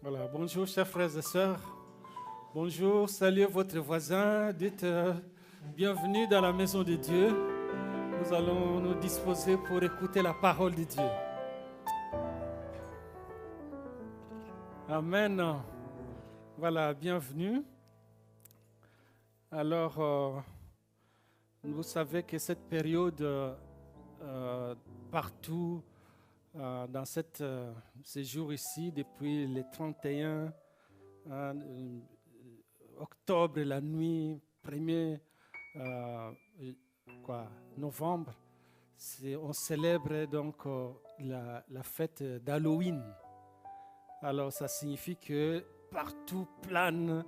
Voilà, bonjour chers frères et sœurs. Bonjour, saluez votre voisin. Dites bienvenue dans la maison de Dieu. Nous allons nous disposer pour écouter la parole de Dieu. Amen. Voilà, bienvenue. Alors, vous savez que cette période, partout, dans ces jours ici, depuis le 31 octobre, la nuit 1er novembre, on célèbre donc la fête d'Halloween. Alors ça signifie que partout plane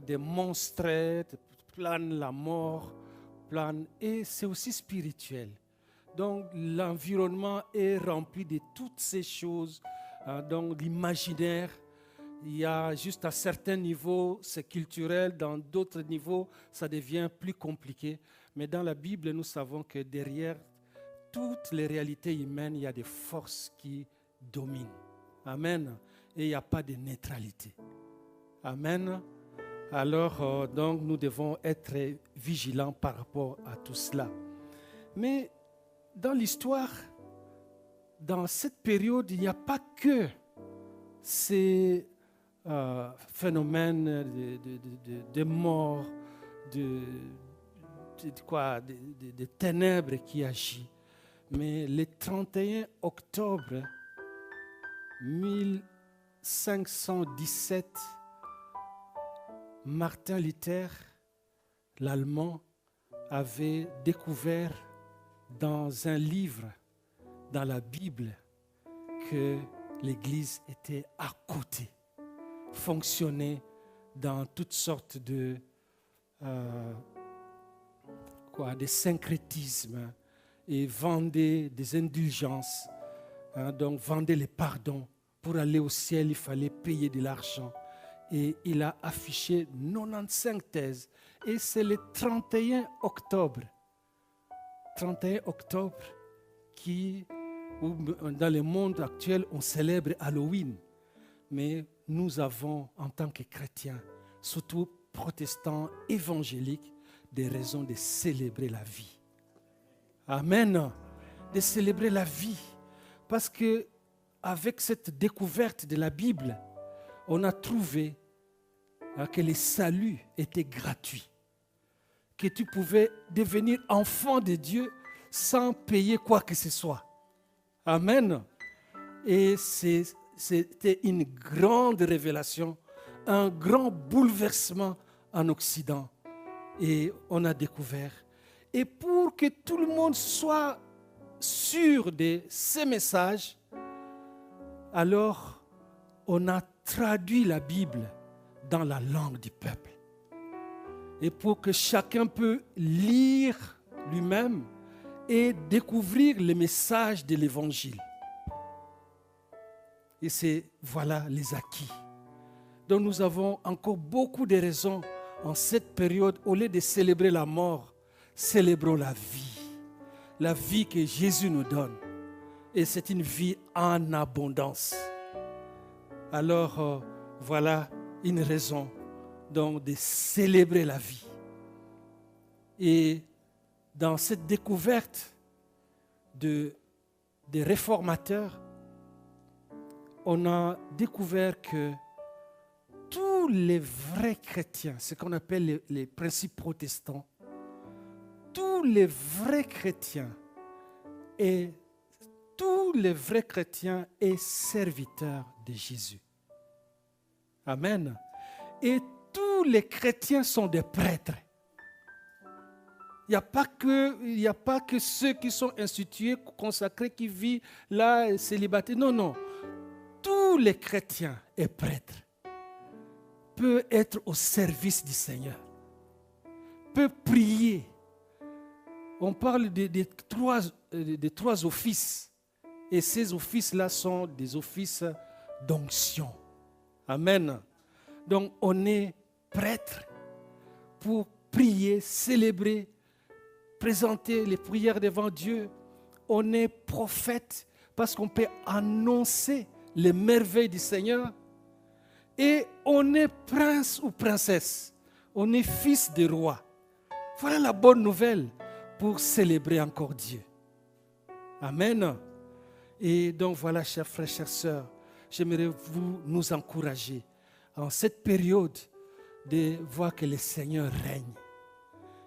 des monstres, plane la mort, plane, et c'est aussi spirituel. Donc l'environnement est rempli de toutes ces choses. Donc l'imaginaire, il y a juste à certains niveaux, c'est culturel, dans d'autres niveaux, ça devient plus compliqué. Mais dans la Bible, nous savons que derrière toutes les réalités humaines, il y a des forces qui dominent. Amen. Et il n'y a pas de neutralité. Amen. Alors, donc, nous devons être vigilants par rapport à tout cela. Mais dans l'histoire, dans cette période, il n'y a pas que ces phénomènes de mort, de ténèbres qui agissent. Mais le 31 octobre 1517, Martin Luther, l'Allemand, avait découvert dans un livre, dans la Bible, que l'Église était à côté, fonctionnait dans toutes sortes de syncrétismes et vendait des indulgences, donc vendait les pardons. Pour aller au ciel, il fallait payer de l'argent. Et il a affiché 95 thèses. Et c'est le 31 octobre, dans le monde actuel, on célèbre Halloween. Mais nous avons, en tant que chrétiens, surtout protestants, évangéliques, des raisons de célébrer la vie. Amen. De célébrer la vie. Parce que avec cette découverte de la Bible, on a trouvé que le salut était gratuit. Que tu pouvais devenir enfant de Dieu sans payer quoi que ce soit. Amen. Et c'était une grande révélation, un grand bouleversement en Occident. Et on a découvert. Et pour que tout le monde soit sûr de ces messages, alors on a traduit la Bible dans la langue du peuple. Et pour que chacun puisse lire lui-même et découvrir les messages de l'Évangile. Et c'est, voilà, les acquis. Donc nous avons encore beaucoup de raisons en cette période, au lieu de célébrer la mort, célébrons la vie. La vie que Jésus nous donne. Et c'est une vie en abondance. Alors, voilà une raison donc, de célébrer la vie. Et dans cette découverte des réformateurs, on a découvert que tous les vrais chrétiens, ce qu'on appelle les principes protestants, tous les vrais chrétiens et serviteurs de Jésus. Amen. Et tous les chrétiens sont des prêtres. Il n'y a pas que ceux qui sont institués, consacrés, qui vivent là, célibataires. Non. Tous les chrétiens et prêtres peuvent être au service du Seigneur, peuvent prier. On parle des trois offices. Et ces offices-là sont des offices d'onction. Amen. Donc on est prêtre pour prier, célébrer, présenter les prières devant Dieu. On est prophète parce qu'on peut annoncer les merveilles du Seigneur. Et on est prince ou princesse. On est fils de roi. Voilà la bonne nouvelle pour célébrer encore Dieu. Amen. Et donc voilà, chers frères, chères sœurs, j'aimerais nous encourager en cette période de voir que le Seigneur règne,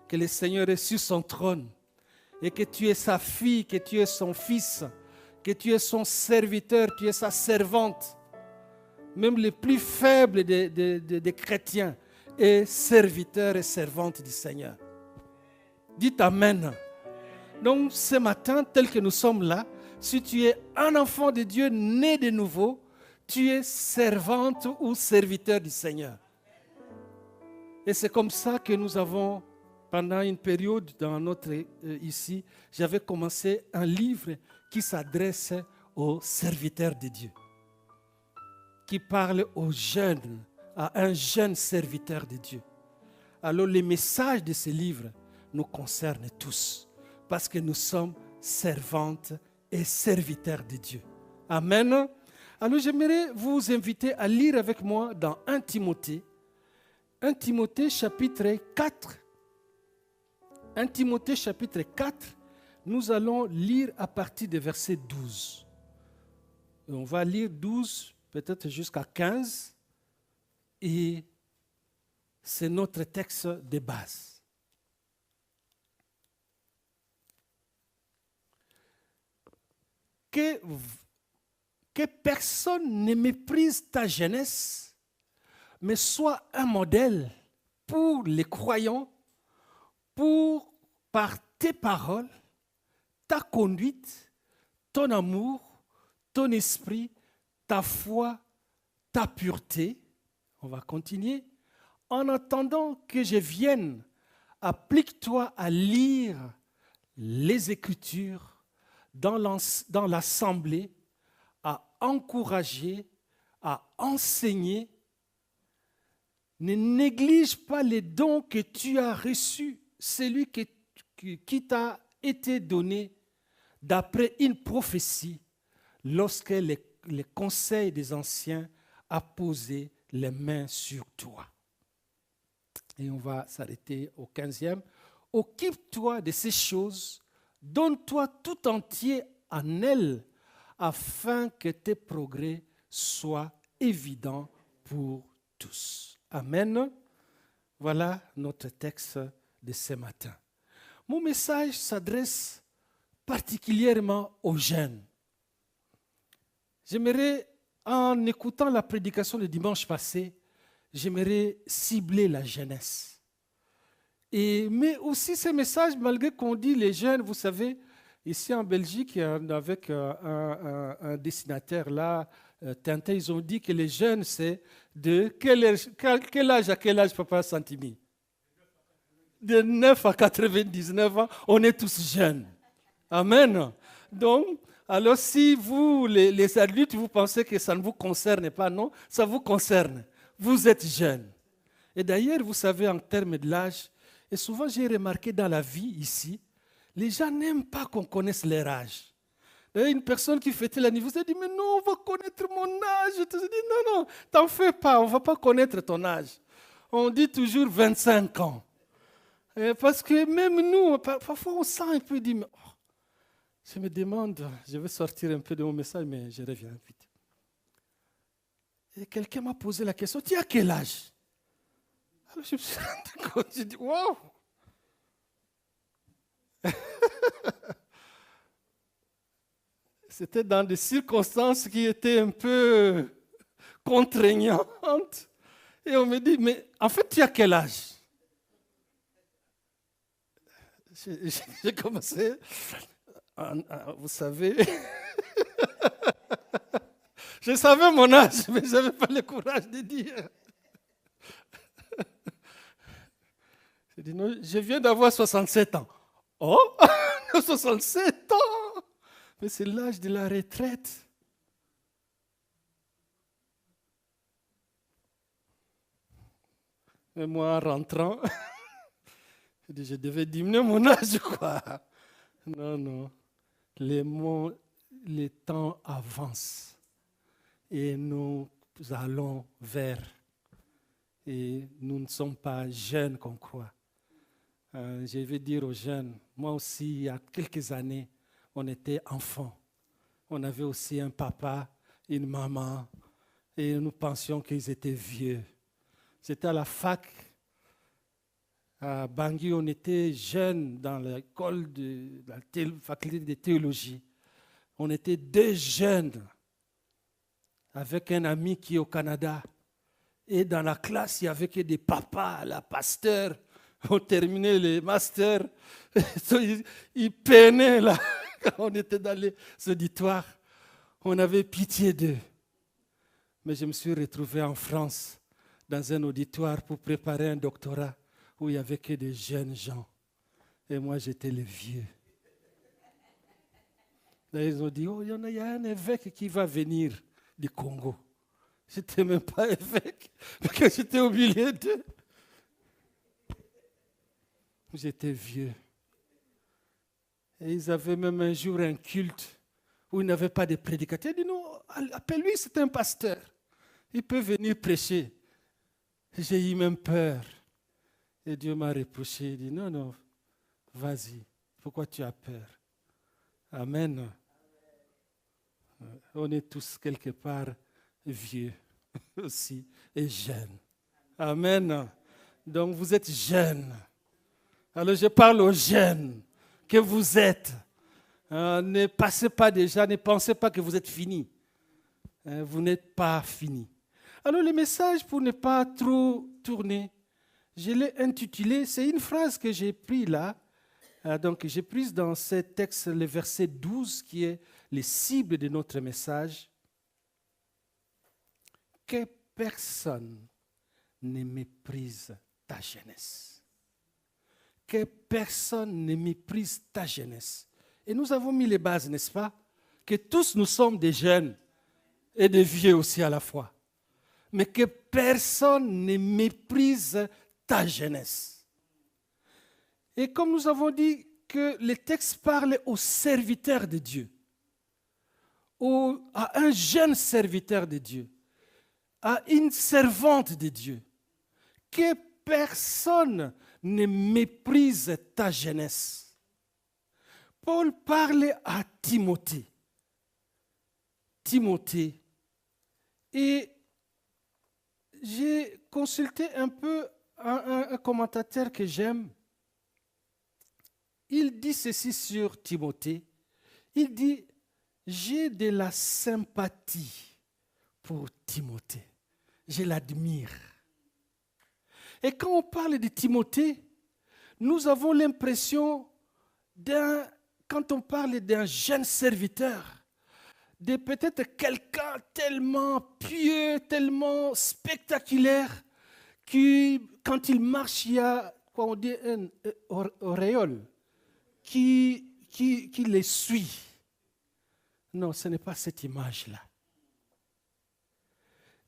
que le Seigneur est sur son trône et que tu es sa fille, que tu es son fils, que tu es son serviteur, tu es sa servante. Même les plus faibles des chrétiens est serviteur et servante du Seigneur. Dites Amen. Donc ce matin, tel que nous sommes là, si tu es un enfant de Dieu né de nouveau, tu es servante ou serviteur du Seigneur. Et c'est comme ça que nous avons, pendant une période dans notre ici, j'avais commencé un livre qui s'adresse aux serviteurs de Dieu, qui parle aux jeunes, à un jeune serviteur de Dieu. Alors les messages de ce livre nous concernent tous, parce que nous sommes servantes et serviteurs de Dieu. Amen. Alors j'aimerais vous inviter à lire avec moi dans 1 Timothée chapitre 4. 1 Timothée chapitre 4, nous allons lire à partir du verset 12. Et on va lire 12, peut-être jusqu'à 15. Et c'est notre texte de base. Que personne ne méprise ta jeunesse, mais sois un modèle pour les croyants, par tes paroles, ta conduite, ton amour, ton esprit, ta foi, ta pureté. On va continuer. En attendant que je vienne, applique-toi à lire les Écritures dans l'assemblée, à encourager, à enseigner. Ne néglige pas les dons que tu as reçus, celui qui t'a été donné d'après une prophétie, lorsque le conseil des anciens a posé les mains sur toi. Et on va s'arrêter au 15e. Occupe-toi de ces choses, donne-toi tout entier en elles, afin que tes progrès soient évidents pour tous. Amen. Voilà notre texte de ce matin. Mon message s'adresse particulièrement aux jeunes. J'aimerais, en écoutant la prédication du dimanche passé, j'aimerais cibler la jeunesse. Mais aussi ce message, malgré qu'on dit les jeunes, vous savez, ici en Belgique, avec un dessinateur là, Tintin, ils ont dit que les jeunes, c'est de quel âge à quel âge, Papa Santimi? De 9 à 99 ans, on est tous jeunes. Amen. Donc, alors si vous, les adultes, vous pensez que ça ne vous concerne pas, non, ça vous concerne. Vous êtes jeunes. Et d'ailleurs, vous savez, en termes de l'âge, et souvent j'ai remarqué dans la vie ici, les gens n'aiment pas qu'on connaisse leur âge. Une personne qui fêtait l'anniversaire dit, mais non, on va connaître mon âge. Je te dis, non, t'en fais pas, on ne va pas connaître ton âge. On dit toujours 25 ans. Parce que même nous, parfois on sent un peu, dit, mais, je me demande, je vais sortir un peu de mon message, mais je reviens vite. Et quelqu'un m'a posé la question, tu as quel âge? Alors je me suis rendu compte, j'ai dit, waouh! C'était dans des circonstances qui étaient un peu contraignantes. Et on me dit, mais en fait, tu as quel âge? J'ai commencé, vous savez, je savais mon âge, mais je n'avais pas le courage de dire. J'ai dit, non, je viens d'avoir 67 ans. Oh, 67 ans! Mais c'est l'âge de la retraite. Et moi, en rentrant, je devais diminuer mon âge, quoi. Non. Les temps avancent. Et nos allons vers. Et nous ne sommes pas jeunes qu'on croit. Je vais dire aux jeunes, moi aussi, il y a quelques années, on était enfants. On avait aussi un papa, une maman, et nous pensions qu'ils étaient vieux. J'étais à la fac, à Bangui, on était jeunes dans l'école de la faculté de théologie. On était 2 jeunes avec un ami qui est au Canada. Et dans la classe, il n'y avait que des papas, la pasteurs. On terminait les masters. Ils peinaient là. Quand on était dans les auditoires, on avait pitié d'eux. Mais je me suis retrouvé en France, dans un auditoire pour préparer un doctorat où il n'y avait que des jeunes gens. Et moi, j'étais le vieux. Là, ils ont dit, oh, il y a un évêque qui va venir du Congo. Je n'étais même pas évêque, parce que j'étais au milieu d'eux. J'étais vieux. Et ils avaient même un jour un culte où il n'avait pas de prédicateur. Ils dit non, appelle-lui, c'est un pasteur. Il peut venir prêcher. J'ai eu même peur. Et Dieu m'a reproché. Il dit non, non, vas-y. Pourquoi tu as peur? Amen. On est tous quelque part vieux aussi et jeunes. Amen. Donc vous êtes jeunes. Alors je parle aux jeunes que vous êtes. Ne passez pas déjà, ne pensez pas que vous êtes finis. Vous n'êtes pas finis. Alors le message, pour ne pas trop tourner, je l'ai intitulé, c'est une phrase que j'ai prise là. Donc j'ai prise dans ce texte, le verset 12, qui est les cibles de notre message. Que personne ne méprise ta jeunesse. Que personne ne méprise ta jeunesse. Et nous avons mis les bases, n'est-ce pas? Que tous nous sommes des jeunes et des vieux aussi à la fois. Mais que personne ne méprise ta jeunesse. Et comme nous avons dit que le texte parle aux serviteurs de Dieu, à un jeune serviteur de Dieu, à une servante de Dieu, que personne ne méprise ta jeunesse. Paul parle à Timothée. Timothée. Et j'ai consulté un peu un commentateur que j'aime. Il dit ceci sur Timothée. Il dit, j'ai de la sympathie pour Timothée. Je l'admire. Et quand on parle de Timothée, nous avons l'impression quand on parle d'un jeune serviteur, de peut-être quelqu'un tellement pieux, tellement spectaculaire, qui, quand il marche, il y a, quoi on dit, un auréole qui les suit. Non, ce n'est pas cette image-là.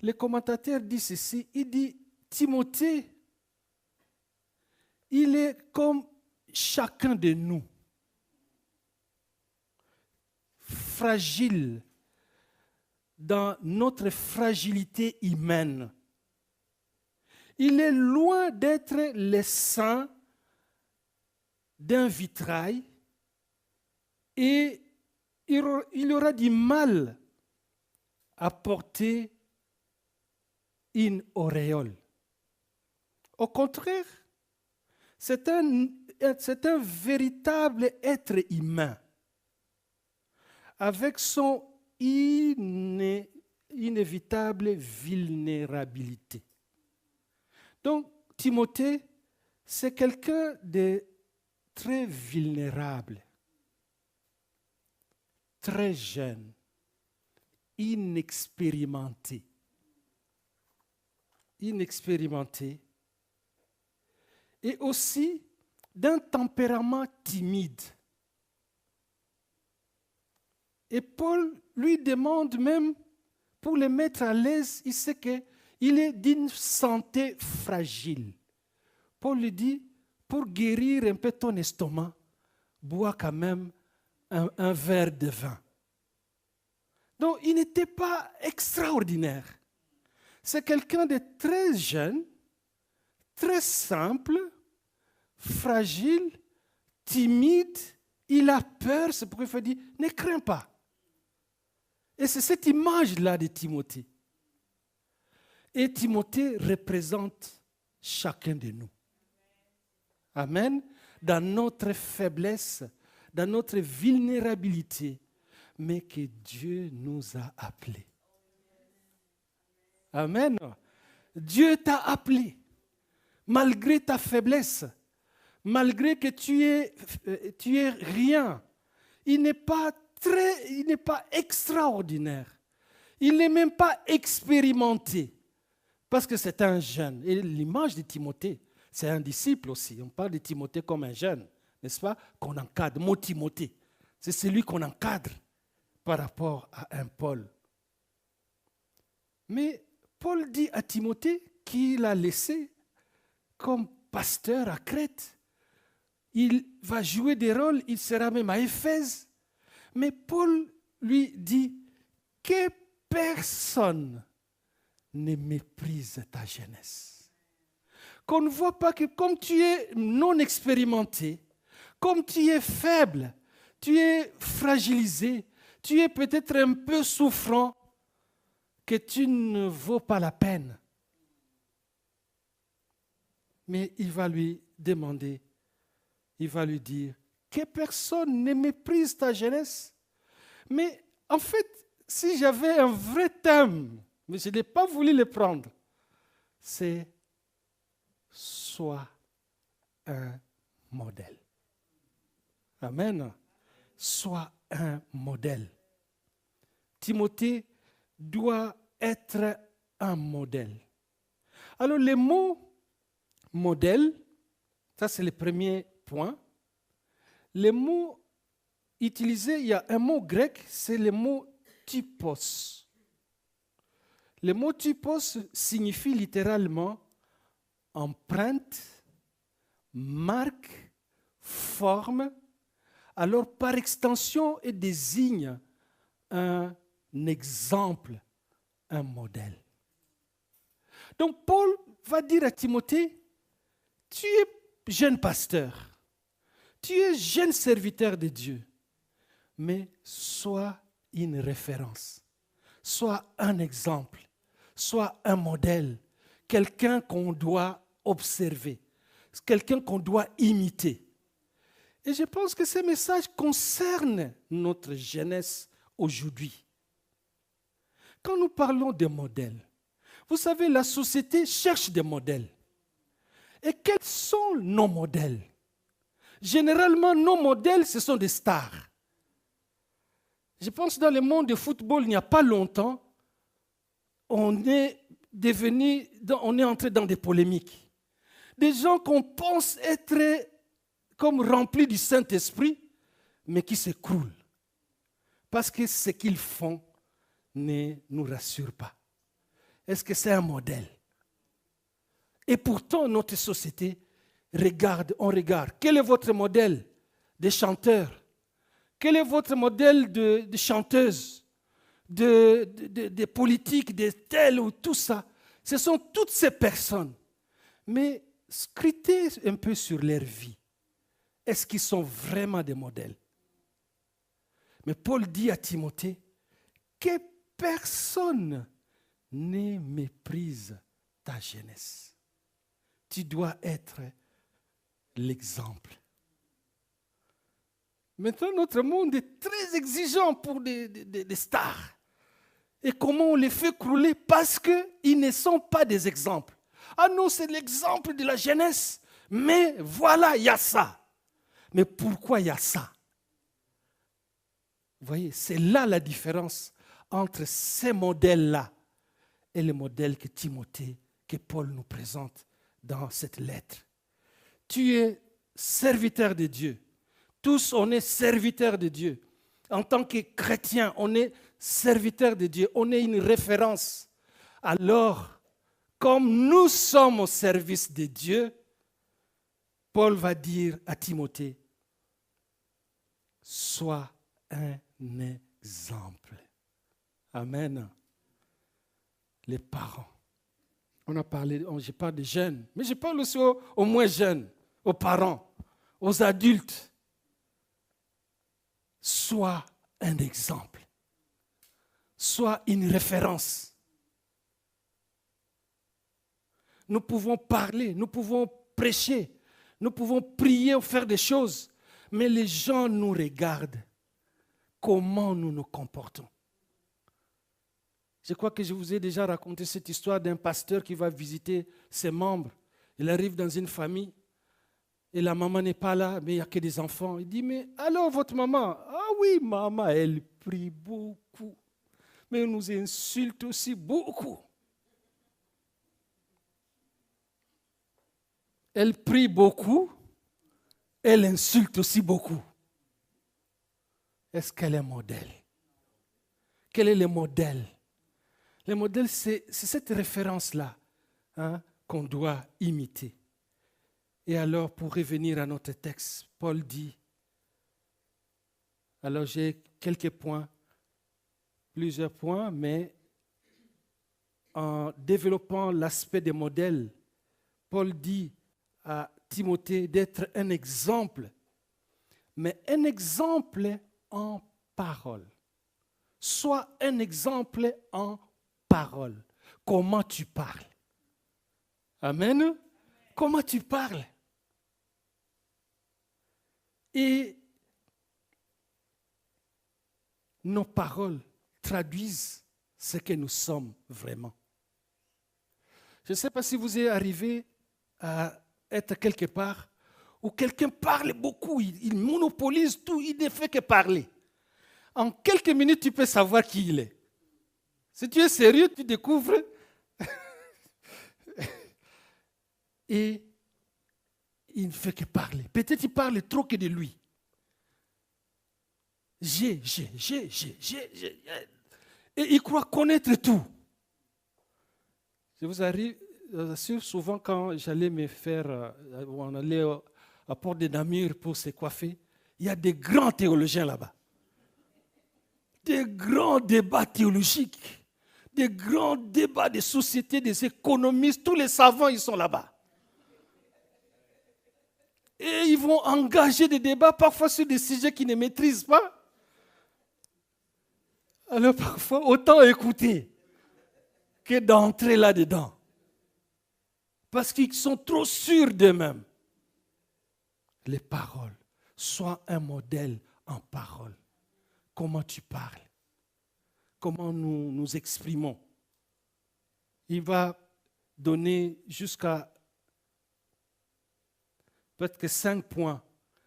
Le commentateur dit ceci, il dit, Timothée, il est comme chacun de nous, fragile dans notre fragilité humaine. Il est loin d'être le saint d'un vitrail et il aura du mal à porter une auréole. Au contraire, c'est un véritable être humain avec son inévitable vulnérabilité. Donc, Timothée, c'est quelqu'un de très vulnérable, très jeune, inexpérimenté. Et aussi d'un tempérament timide. Et Paul lui demande même, pour le mettre à l'aise, il sait qu'il est d'une santé fragile. Paul lui dit, pour guérir un peu ton estomac, bois quand même un verre de vin. Donc il n'était pas extraordinaire. c'est quelqu'un de très jeune, très simple, fragile, timide. Il a peur, c'est pourquoi il faut dire, ne crains pas. Et c'est cette image-là de Timothée. Et Timothée représente chacun de nous. Amen. Dans notre faiblesse, dans notre vulnérabilité, mais que Dieu nous a appelés. Amen. Dieu t'a appelé, malgré ta faiblesse, malgré que tu es rien. Il n'est pas extraordinaire. Il n'est même pas expérimenté, parce que c'est un jeune. Et l'image de Timothée, c'est un disciple aussi. On parle de Timothée comme un jeune, n'est-ce pas? Qu'on encadre. Mot Timothée, c'est celui qu'on encadre par rapport à un Paul. Mais Paul dit à Timothée qu'il a laissé comme pasteur à Crète. Il va jouer des rôles, il sera même à Éphèse. Mais Paul lui dit que personne ne méprise ta jeunesse. Qu'on ne voit pas que comme tu es non expérimenté, comme tu es faible, tu es fragilisé, tu es peut-être un peu souffrant, que tu ne vaux pas la peine. Mais il va lui demander, il va lui dire que personne ne méprise ta jeunesse. Mais en fait, si j'avais un vrai thème, mais je n'ai pas voulu le prendre, c'est sois un modèle. Amen. Sois un modèle. Timothée doit être un modèle. Alors le mot modèle, ça c'est le premier point. Le mot utilisé, il y a un mot grec, c'est le mot typos. Le mot typos signifie littéralement empreinte, marque, forme. Alors par extension, il désigne un exemple, un modèle. Donc Paul va dire à Timothée, tu es jeune pasteur, tu es jeune serviteur de Dieu, mais sois une référence, sois un exemple, sois un modèle, quelqu'un qu'on doit observer, quelqu'un qu'on doit imiter. Et je pense que ce message concerne notre jeunesse aujourd'hui. Quand nous parlons de modèles, vous savez, la société cherche des modèles. Et quels sont nos modèles? Généralement, nos modèles, ce sont des stars. Je pense que dans le monde du football, il n'y a pas longtemps, on est entré dans des polémiques. Des gens qu'on pense être comme remplis du Saint-Esprit, mais qui s'écroulent. Parce que ce qu'ils font ne nous rassure pas. Est-ce que c'est un modèle? Et pourtant, notre société on regarde. Quel est votre modèle de chanteur? Quel est votre modèle de chanteuse? De politique, de tel ou tout ça? Ce sont toutes ces personnes. Mais scrutez un peu sur leur vie. Est-ce qu'ils sont vraiment des modèles? Mais Paul dit à Timothée que personne ne méprise ta jeunesse. Tu dois être l'exemple. Maintenant, notre monde est très exigeant pour des stars. Et comment on les fait crouler? Parce qu'ils ne sont pas des exemples. Ah non, c'est l'exemple de la jeunesse. Mais voilà, il y a ça. Mais pourquoi il y a ça? Vous voyez, c'est là la différence entre ces modèles-là et les modèles que Paul nous présente dans cette lettre. Tu es serviteur de Dieu. Tous, on est serviteurs de Dieu. En tant que chrétien, on est serviteurs de Dieu. On est une référence. Alors, comme nous sommes au service de Dieu, Paul va dire à Timothée, sois un exemple. Amen. Les parents, On a parlé, je parle des jeunes, mais je parle aussi aux moins jeunes, aux parents, aux adultes. Sois un exemple. Sois une référence. Nous pouvons parler, nous pouvons prêcher, nous pouvons prier ou faire des choses, mais les gens nous regardent. Comment nous nous comportons? Je crois que je vous ai déjà raconté cette histoire d'un pasteur qui va visiter ses membres. Il arrive dans une famille et la maman n'est pas là, mais il n'y a que des enfants. Il dit, mais alors votre maman? Ah oui, maman, elle prie beaucoup, mais elle nous insulte aussi beaucoup. Elle prie beaucoup, elle insulte aussi beaucoup. Est-ce qu'elle est modèle? Quel est le modèle? Le modèle, c'est cette référence-là qu'on doit imiter. Et alors, pour revenir à notre texte, Paul dit, alors j'ai quelques points, plusieurs points, mais en développant l'aspect des modèles, Paul dit à Timothée d'être un exemple, mais un exemple en parole. Sois un exemple en parole. Comment tu parles? Amen. Comment tu parles? Et nos paroles traduisent ce que nous sommes vraiment. Je ne sais pas si vous êtes arrivé à être quelque part où quelqu'un parle beaucoup, il monopolise tout, il ne fait que parler. En quelques minutes, tu peux savoir qui il est. Si tu es sérieux, tu découvres. Et il ne fait que parler. Peut-être qu'il parle trop que de lui. Et il croit connaître tout. Je vous assure, souvent quand j'allais me faire, on allait à Port de Namur pour se coiffer, il y a des grands théologiens là-bas. Des grands débats théologiques, des grands débats des sociétés, des économistes, tous les savants, ils sont là-bas. Et ils vont engager des débats parfois sur des sujets qu'ils ne maîtrisent pas. Alors parfois, autant écouter que d'entrer là-dedans. Parce qu'ils sont trop sûrs d'eux-mêmes. Les paroles. Sois un modèle en parole. Comment tu parles? Comment nous nous exprimons? Il va donner jusqu'à peut-être que 5 points.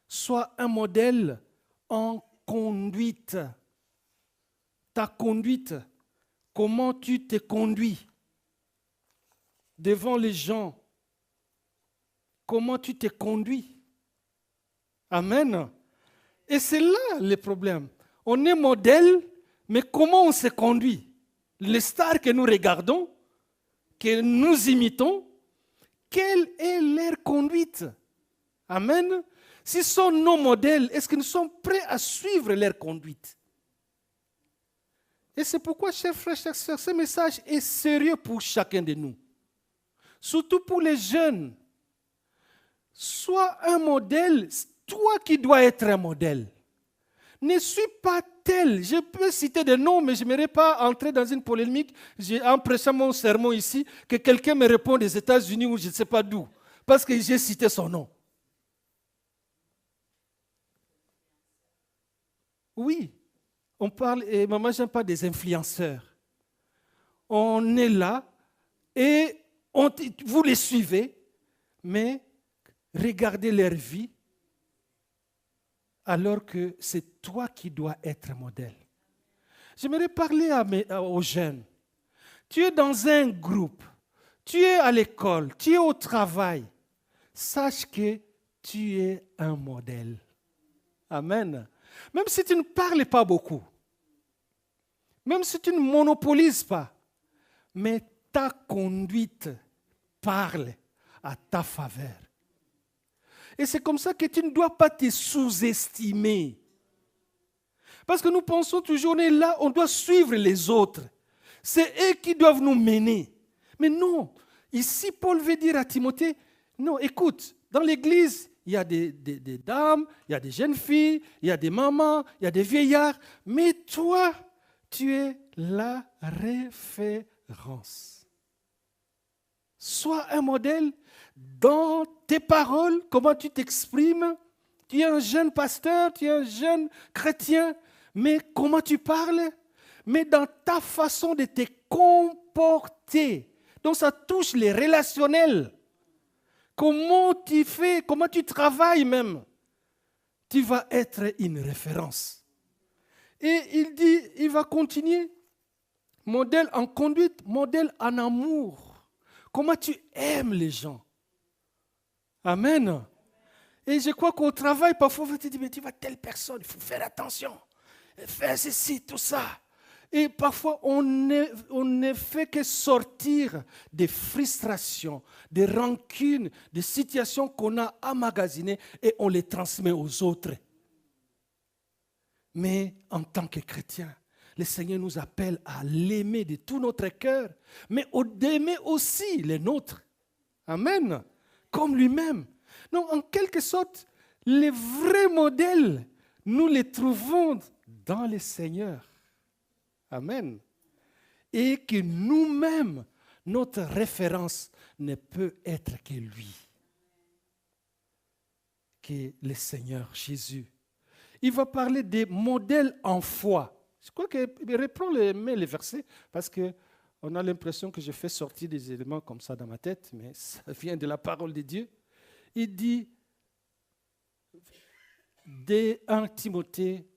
Sois un modèle en conduite. Ta conduite, comment tu te conduis devant les gens? Comment tu te conduis? Amen. Et c'est là le problème. On est modèle, mais comment on se conduit? Les stars que nous regardons, que nous imitons, quelle est leur conduite? Amen. Si ce sont nos modèles, est-ce que nous sommes prêts à suivre leur conduite? Et c'est pourquoi, chers frères, chers sœurs, ce message est sérieux pour chacun de nous. Surtout pour les jeunes. Sois un modèle, toi qui dois être un modèle. Ne suis pas tel. Je peux citer des noms, mais je n'aimerais pas entrer dans une polémique. J'ai empressé mon sermon ici, que quelqu'un me réponde des États-Unis ou je ne sais pas d'où, parce que j'ai cité son nom. Oui. On parle, et moi j'aime pas des influenceurs. On est là et vous les suivez, mais regardez leur vie alors que c'est toi qui dois être modèle. J'aimerais parler aux jeunes. Tu es dans un groupe, tu es à l'école, tu es au travail. Sache que tu es un modèle. Amen. Même si tu ne parles pas beaucoup, même si tu ne monopolises pas, mais ta conduite parle à ta faveur. Et c'est comme ça que tu ne dois pas te sous-estimer. Parce que nous pensons toujours, on est là, on doit suivre les autres. C'est eux qui doivent nous mener. Mais non, Ici, Paul veut dire à Timothée, non, écoute, dans l'église, il y a des dames, il y a des jeunes filles, il y a des mamans, il y a des vieillards, mais toi, tu es la référence. Sois un modèle dans tes paroles, comment tu t'exprimes. Tu es un jeune pasteur, tu es un jeune chrétien, mais comment tu parles, mais dans ta façon de te comporter. Donc ça touche les relationnels. Comment tu fais, comment tu travailles même. Tu vas être une référence. Et il dit, il va continuer. Modèle en conduite, modèle en amour. Comment tu aimes les gens. Amen. Et je crois qu'au travail, parfois, on va te dire, mais tu vois telle personne, il faut faire attention. Faire ceci, tout ça. Et parfois, on ne fait que sortir des frustrations, des rancunes, des situations qu'on a emmagasinées et on les transmet aux autres. Mais en tant que chrétien, le Seigneur nous appelle à l'aimer de tout notre cœur, mais d'aimer aussi les nôtres. Amen. Comme lui-même. Donc, en quelque sorte, les vrais modèles, nous les trouvons dans le Seigneur. Amen. Et que nous-mêmes, notre référence ne peut être que lui. Que le Seigneur Jésus. Il va parler des modèles en foi. Je crois qu'il reprend les versets parce qu'on a l'impression que je fais sortir des éléments comme ça dans ma tête, mais ça vient de la parole de Dieu. Il dit, dès 1 Timothée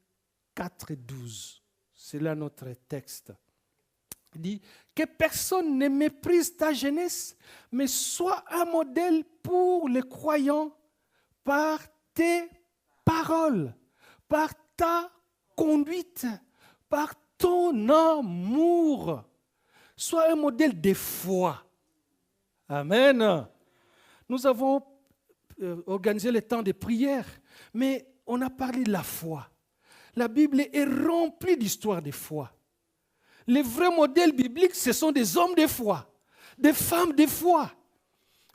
4,12, c'est là notre texte. Il dit que personne ne méprise ta jeunesse, mais sois un modèle pour les croyants par tes paroles, par ta conduite, par ton amour. Sois un modèle de foi. Amen. Nous avons organisé le temps de prière, mais on a parlé de la foi. La Bible est remplie d'histoires de foi. Les vrais modèles bibliques, ce sont des hommes de foi, des femmes de foi.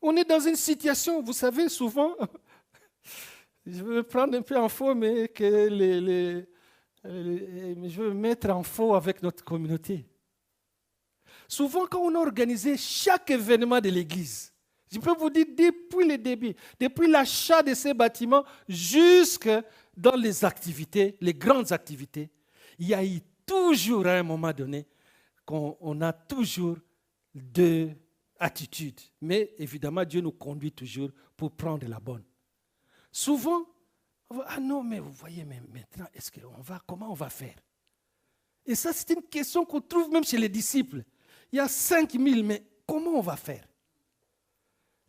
On est dans une situation, vous savez, souvent, je vais prendre un peu en faux, mais je vais me mettre en faux avec notre communauté. Souvent, quand on a organisé chaque événement de l'Église, je peux vous dire, depuis le début, depuis l'achat de ces bâtiments, jusque dans les activités, les grandes activités, il y a eu toujours à un moment donné qu'on a toujours deux attitudes. Mais évidemment, Dieu nous conduit toujours pour prendre la bonne. Souvent, on va, ah non, mais vous voyez, mais maintenant, comment on va faire? Et ça, c'est une question qu'on trouve même chez les disciples. Il y a 5000, mais comment on va faire?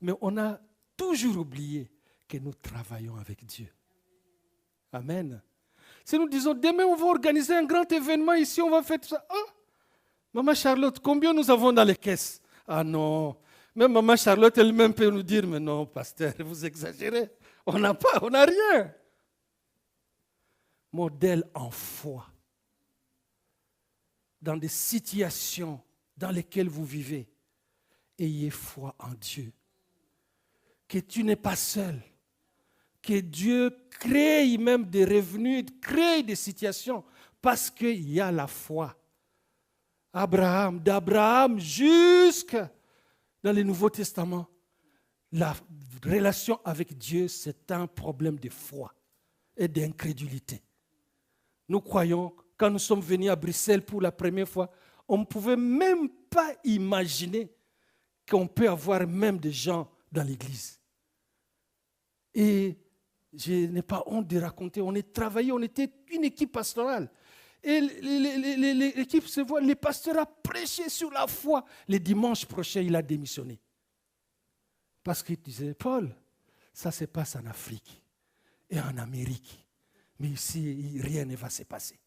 Mais on a toujours oublié que nous travaillons avec Dieu. Amen. Si nous disons, demain on va organiser un grand événement ici, on va faire tout ça. Ah, Maman Charlotte, combien nous avons dans les caisses? Ah non. Même Maman Charlotte elle-même peut nous dire, mais non, pasteur, vous exagérez. On n'a rien. Modèle en foi. Dans des situations dans lesquelles vous vivez, ayez foi en Dieu. Que tu n'es pas seul. Que Dieu crée même des revenus, crée des situations, parce qu'il y a la foi. D'Abraham jusqu'à dans le Nouveau Testament, la relation avec Dieu, c'est un problème de foi et d'incrédulité. Nous croyons, quand nous sommes venus à Bruxelles pour la première fois, on ne pouvait même pas imaginer qu'on peut avoir même des gens dans l'église. Et je n'ai pas honte de raconter, on était une équipe pastorale. Et l'équipe se voit, le pasteur a prêché sur la foi. Le dimanche prochain, il a démissionné. Parce qu'il disait, Paul, ça se passe en Afrique et en Amérique. Mais ici, rien ne va se passer.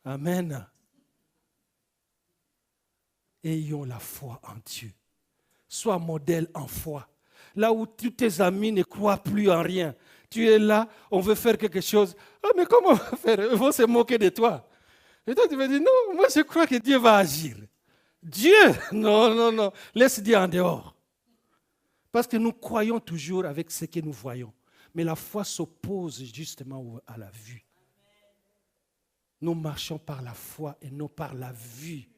Amen. Ayons la foi en Dieu. Sois modèle en foi. Là où tous tes amis ne croient plus en rien. Tu es là, on veut faire quelque chose. Ah, mais comment on va faire? Ils vont se moquer de toi. Et toi, tu vas dire, non, moi je crois que Dieu va agir. Dieu, non, non, non, laisse Dieu en dehors. Parce que nous croyons toujours avec ce que nous voyons. Mais la foi s'oppose justement à la vue. Nous marchons par la foi et non par la vue.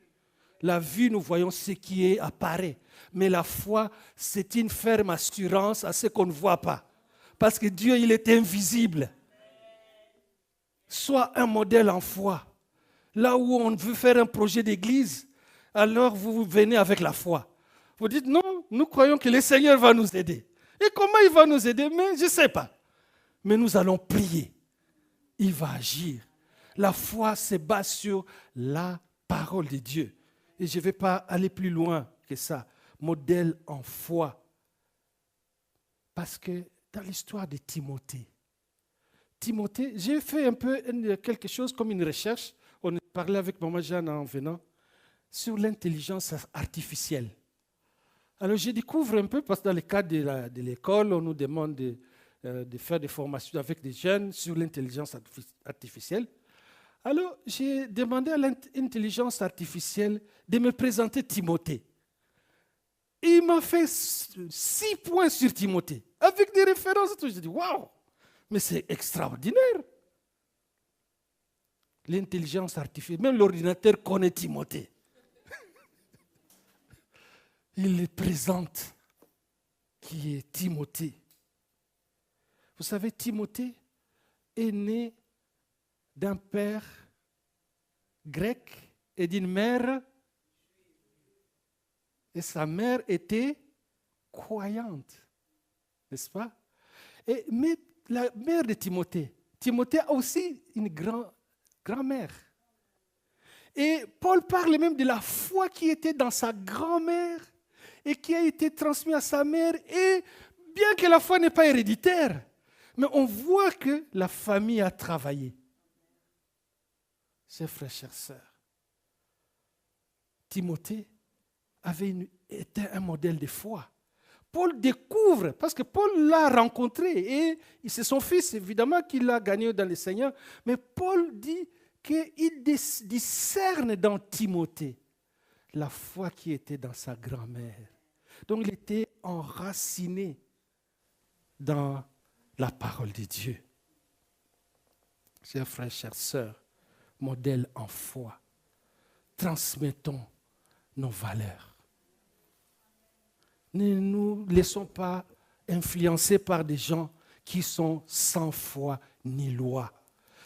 La vue, nous voyons ce qui apparaît. Mais la foi, c'est une ferme assurance à ce qu'on ne voit pas. Parce que Dieu, il est invisible. Sois un modèle en foi. Là où on veut faire un projet d'église, alors vous venez avec la foi. Vous dites, non, nous croyons que le Seigneur va nous aider. Et comment il va nous aider? Mais je ne sais pas. Mais nous allons prier. Il va agir. La foi se base sur la parole de Dieu. Et je ne vais pas aller plus loin que ça. Modèle en foi. Parce que dans l'histoire de Timothée, j'ai fait un peu quelque chose comme une recherche. On parlait avec Maman Jeanne en venant sur l'intelligence artificielle. Alors je découvre un peu, parce que dans le cadre de l'école, on nous demande de faire des formations avec des jeunes sur l'intelligence artificielle. Alors j'ai demandé à l'intelligence artificielle de me présenter Timothée. Et il m'a fait 6 points sur Timothée, avec des références et tout. J'ai dit, waouh, mais c'est extraordinaire. L'intelligence artificielle, même l'ordinateur connaît Timothée. Il le présente, qui est Timothée. Vous savez, Timothée est né d'un père grec et d'une mère. Et sa mère était croyante, n'est-ce pas? Mais la mère de Timothée a aussi une grand-mère. Et Paul parle même de la foi qui était dans sa grand-mère et qui a été transmise à sa mère. Et bien que la foi n'est pas héréditaire, mais on voit que la famille a travaillé. Chers frères, chères sœurs, Timothée était un modèle de foi. Paul découvre, parce que Paul l'a rencontré, et c'est son fils, évidemment, qui l'a gagné dans le Seigneur, mais Paul dit qu'il discerne dans Timothée la foi qui était dans sa grand-mère. Donc il était enraciné dans la parole de Dieu. Chers frères, chères sœurs, modèle en foi, transmettons nos valeurs. Ne nous laissons pas influencer par des gens qui sont sans foi ni loi,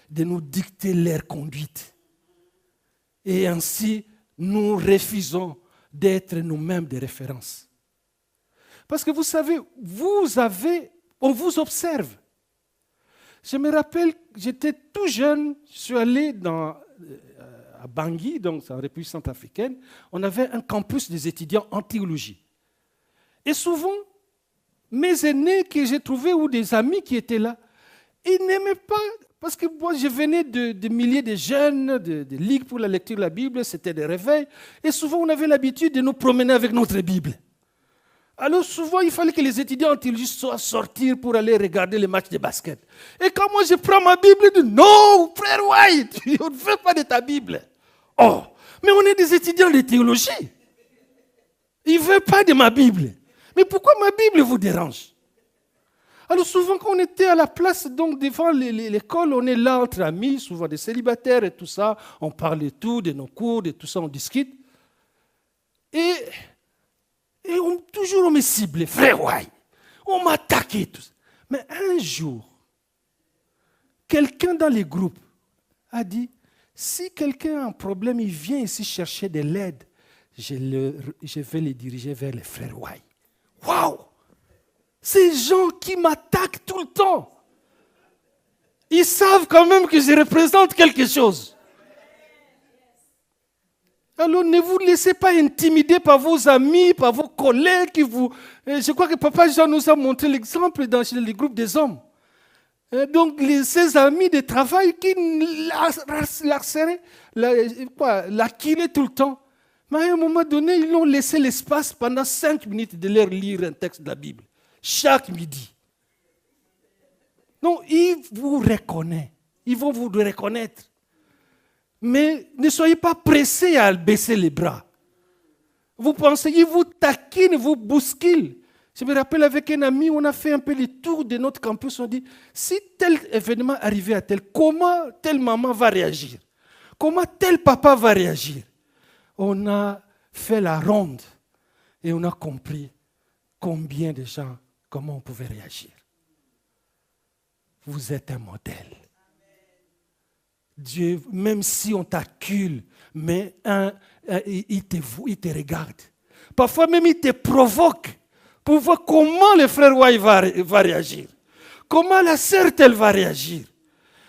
de nous dicter leur conduite. Et ainsi, nous refusons d'être nous-mêmes des références. Parce que vous savez, on vous observe. Je me rappelle, j'étais tout jeune, je suis allé à Bangui, donc en République centrafricaine, on avait un campus des étudiants en théologie. Et souvent, mes aînés que j'ai trouvés ou des amis qui étaient là, ils n'aimaient pas, parce que moi je venais de milliers de jeunes, de ligues pour la lecture de la Bible, c'était des réveils, et souvent on avait l'habitude de nous promener avec notre Bible. Alors souvent il fallait que les étudiants en théologie soient sortis pour aller regarder les matchs de basket. Et quand moi je prends ma Bible, je dis non, frère White, on ne veut pas de ta Bible. Oh, mais on est des étudiants de théologie. Ils ne veulent pas de ma Bible. Mais pourquoi ma Bible vous dérange? Alors souvent quand on était à la place, donc devant l'école, on est là entre amis, souvent des célibataires et tout ça, on parle de tout, de nos cours, de tout ça, on discute. Et toujours on me ciblait, frère White, on m'attaquait tout ça. Mais un jour, quelqu'un dans les groupes a dit, si quelqu'un a un problème, il vient ici chercher de l'aide, je vais le diriger vers les frères White. Waouh! Ces gens qui m'attaquent tout le temps, ils savent quand même que je représente quelque chose. Alors ne vous laissez pas intimider par vos amis, par vos collègues qui vous... Je crois que Papa Jean nous a montré l'exemple dans les groupes des hommes. Donc ses amis de travail qui l'acquilaient tout le temps. Mais à un moment donné, ils l'ont laissé l'espace pendant 5 minutes de leur lire un texte de la Bible. Chaque midi. Donc, ils vous reconnaissent. Ils vont vous reconnaître. Mais ne soyez pas pressés à baisser les bras. Vous pensez, il vous taquine, vous bouscule. Je me rappelle avec un ami, on a fait un peu le tour de notre campus. On dit, si tel événement arrivait à tel, comment telle maman va réagir? Comment tel papa va réagir? On a fait la ronde et on a compris combien de gens, comment on pouvait réagir. Vous êtes un modèle. Dieu, même si on t'accule, mais il te regarde. Parfois même il te provoque pour voir comment le frère Wai va réagir. Comment la sœur telle va réagir.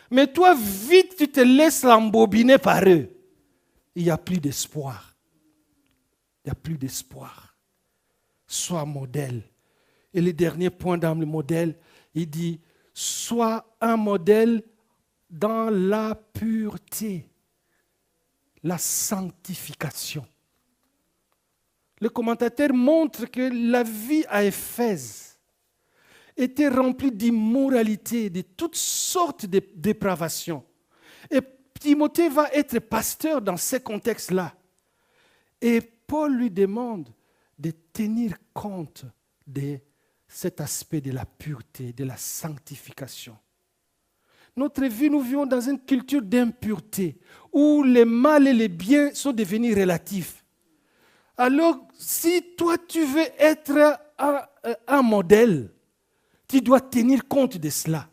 Mais toi, vite, tu te laisses embobiner par eux. Il n'y a plus d'espoir. Il n'y a plus d'espoir. Sois modèle. Et le dernier point dans le modèle, il dit, sois un modèle dans la pureté, la sanctification. Le commentateur montre que la vie à Éphèse était remplie d'immoralité, de toutes sortes de dépravations. Et Timothée va être pasteur dans ces contextes-là. Et Paul lui demande de tenir compte de cet aspect de la pureté, de la sanctification. Notre vie, nous vivons dans une culture d'impureté, où les mal et les biens sont devenus relatifs. Alors, si toi tu veux être un modèle, tu dois tenir compte de cela.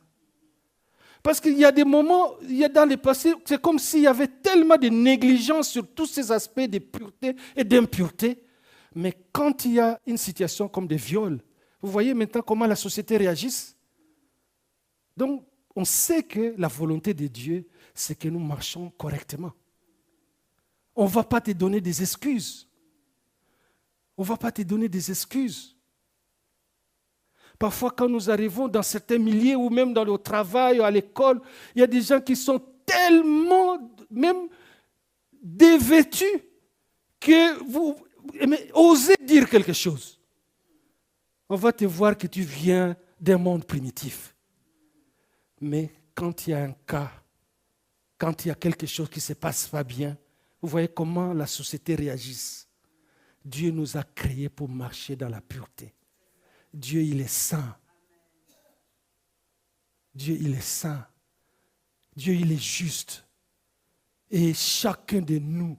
Parce qu'il y a des moments, il y a dans le passé, c'est comme s'il y avait tellement de négligence sur tous ces aspects de pureté et d'impureté. Mais quand il y a une situation comme des viols, vous voyez maintenant comment la société réagit. Donc, on sait que la volonté de Dieu, c'est que nous marchons correctement. On ne va pas te donner des excuses. On ne va pas te donner des excuses. Parfois, quand nous arrivons dans certains milieux ou même dans le travail ou à l'école, il y a des gens qui sont tellement même dévêtus que vous osez dire quelque chose. On va te voir que tu viens d'un monde primitif. Mais quand il y a un cas, quand il y a quelque chose qui ne se passe pas bien, vous voyez comment la société réagit. Dieu nous a créés pour marcher dans la pureté. Dieu, il est saint. Dieu, il est saint. Dieu, il est juste. Et chacun de nous,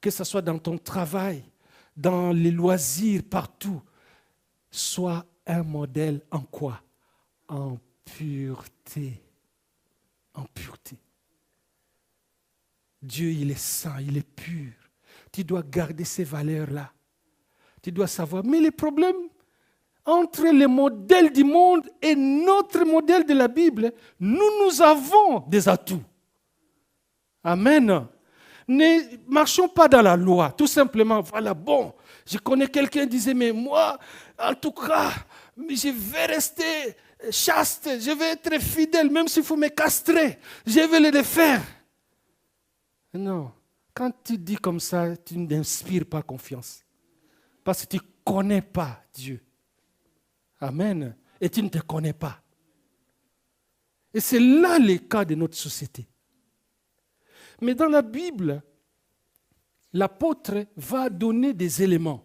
que ce soit dans ton travail, dans les loisirs, partout, soit un modèle en quoi? En pureté. En pureté. Dieu, il est saint, il est pur. Tu dois garder ces valeurs-là. Tu dois savoir. Mais le problème entre les modèles du monde et notre modèle de la Bible, nous avons des atouts. Amen. Ne marchons pas dans la loi. Tout simplement, voilà, bon, je connais quelqu'un qui disait, mais moi, en tout cas, je vais rester chaste, je vais être fidèle, même s'il faut me castrer, je vais le faire. Non, quand tu dis comme ça, tu n'inspires pas confiance. Parce que tu ne connais pas Dieu. Amen. Et tu ne te connais pas. Et c'est là le cas de notre société. Mais dans la Bible, l'apôtre va donner des éléments.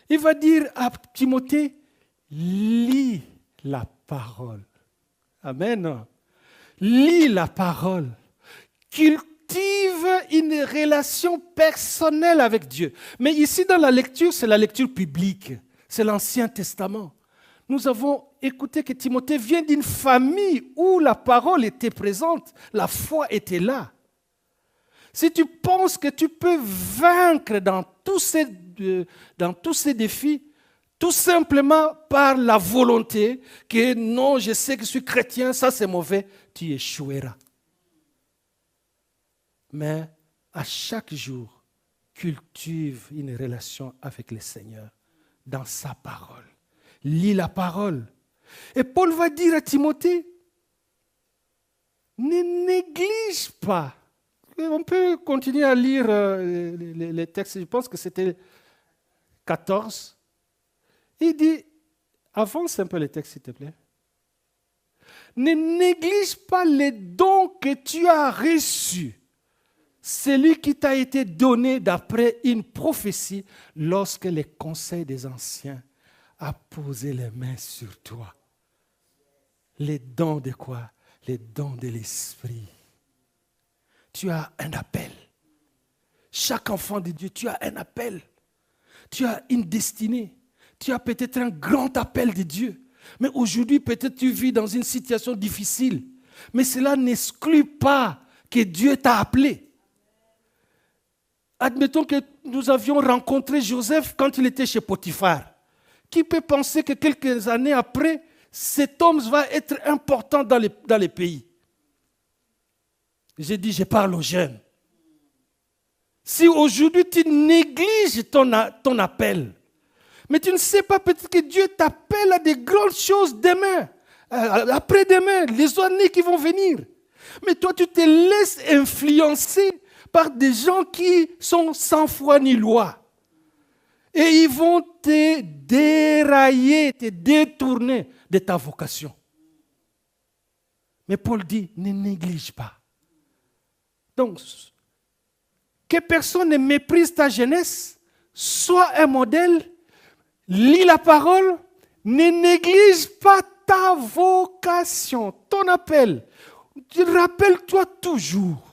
Il va dire à Timothée, lis la parole. Amen. Lis la parole. Cultive une relation personnelle avec Dieu. Mais ici, dans la lecture, c'est la lecture publique. C'est l'Ancien Testament. Nous avons écouté que Timothée vient d'une famille où la parole était présente, la foi était là. Si tu penses que tu peux vaincre dans tous ces défis, tout simplement par la volonté que non, je sais que je suis chrétien, ça c'est mauvais, tu échoueras. Mais à chaque jour, cultive une relation avec le Seigneur dans sa parole. Lis la parole. Et Paul va dire à Timothée, ne néglige pas. On peut continuer à lire les textes, je pense que c'était 14. Il dit, avance un peu les textes s'il te plaît. Ne néglige pas les dons que tu as reçus. celui qui t'a été donné d'après une prophétie lorsque les conseils des anciens a posé les mains sur toi. Les dons de quoi? Les dons de l'Esprit. Tu as un appel. Chaque enfant de Dieu, tu as un appel. Tu as une destinée. Tu as peut-être un grand appel de Dieu. Mais aujourd'hui, peut-être tu vis dans une situation difficile. Mais cela n'exclut pas que Dieu t'a appelé. Admettons que nous avions rencontré Joseph quand il était chez Potiphar. Qui peut penser que quelques années après, cet homme va être important dans les pays? J'ai dit, je parle aux jeunes. Si aujourd'hui tu négliges ton appel, mais tu ne sais pas peut-être que Dieu t'appelle à des grandes choses demain, après-demain, les années qui vont venir. Mais toi, tu te laisses influencer par des gens qui sont sans foi ni loi. Et ils vont te dérailler, te détourner de ta vocation. Mais Paul dit, ne néglige pas. Donc, que personne ne méprise ta jeunesse, sois un modèle, lis la parole, ne néglige pas ta vocation, ton appel. Rappelle-toi toujours.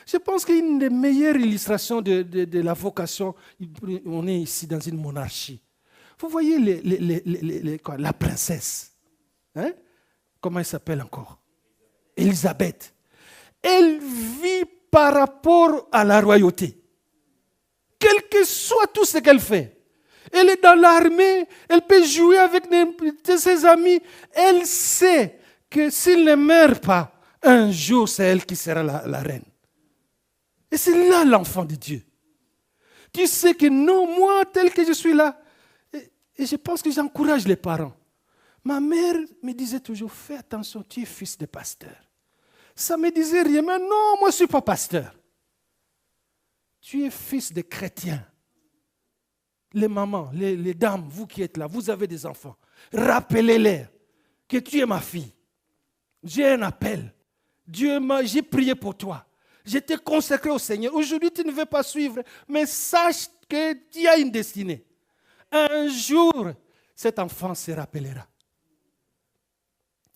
Je pense qu'une des meilleures illustrations de la vocation, on est ici dans une monarchie. Vous voyez la princesse, hein? Comment elle s'appelle encore? Élisabeth. Elle vit par rapport à la royauté. Quel que soit tout ce qu'elle fait. Elle est dans l'armée, elle peut jouer avec ses amis. Elle sait que s'il ne meurt pas, un jour c'est elle qui sera la reine. Et c'est là l'enfant de Dieu. Tu sais que non, moi tel que je suis là. Et je pense que j'encourage les parents. Ma mère me disait toujours, fais attention, tu es fils de pasteur. Ça ne me disait rien, mais non, moi je ne suis pas pasteur. Tu es fils de chrétien. Les mamans, les dames, vous qui êtes là, vous avez des enfants. Rappelez-les que tu es ma fille. J'ai un appel. J'ai prié pour toi. Je t'ai consacré au Seigneur. Aujourd'hui, tu ne veux pas suivre, mais sache que tu as une destinée. Un jour, cet enfant se rappellera